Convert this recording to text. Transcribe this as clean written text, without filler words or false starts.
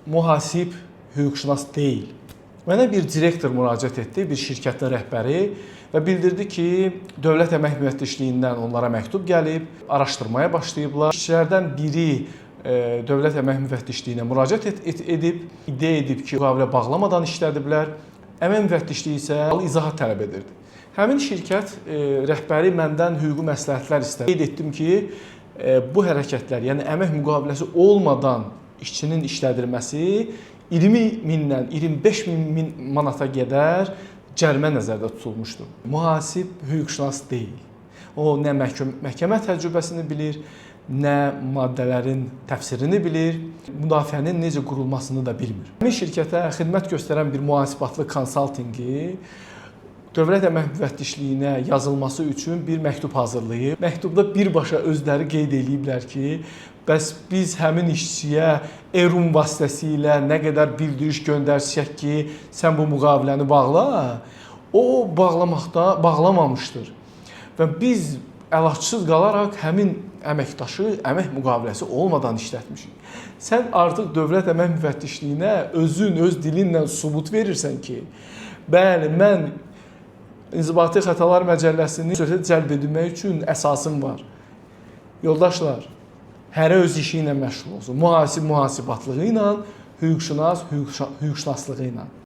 mühasib hüquqşünas deyil. Mənə bir direktor müraciət etdi, bir şirkətin rəhbəri və bildirdi ki, Dövlət Əmək Müfəttişliyindən onlara məktub gəlib, araşdırmaya başlayıblar. İşçilərdən biri Dövlət Əmək Müfəttişliyinə müraciət edib, iddia edib ki, müqavilə bağlamadan işlədiblər. Əmək Müfəttişliyi isə izahat tələb edirdi. Həmin şirkət rəhbəri məndən hüquqi məsləhətlər istədi. Qeyd etdim ki, bu hərəkətlər, yəni əmək müqaviləsi olmadan işçinin işlədilməsi 20 mindən 25 min manata qədər cərimə nəzərdə tutulmuşdur. Mühasib hüquqşünas deyil. O nə məhkəmə təcrübəsini bilir, nə maddələrin təfsirini bilir, müdafiənin necə qurulmasını da bilmir. Həmin şirkətə xidmət göstərən bir mühasibatlı konsaltinqi Dövlət Əmək Müfəttişliyinə yazılması üçün bir məktub hazırlayıb. Məktubda birbaşa özləri qeyd ediblər ki, bəs biz həmin işçiyə ERUM vasitəsilə nə qədər bildiriş göndərsək ki, sən bu müqaviləni bağla, o bağlamamışdır. Və biz əlacısız qalaraq həmin əməkdaşı əmək müqaviləsi olmadan işlətmişik. Sən artıq Dövlət Əmək Müfəttişliyinə öz dilinlə sübut verirsən ki, bəli, mən İnzibati Xətalar Məcəlləsini söhbətə cəlb edilmək üçün əsasım var. Yoldaşlar, hərə öz işi ilə məşğul olsun. Mühasib mühasibatlığı ilə, hüquqşünas hüquqşünaslığı ilə.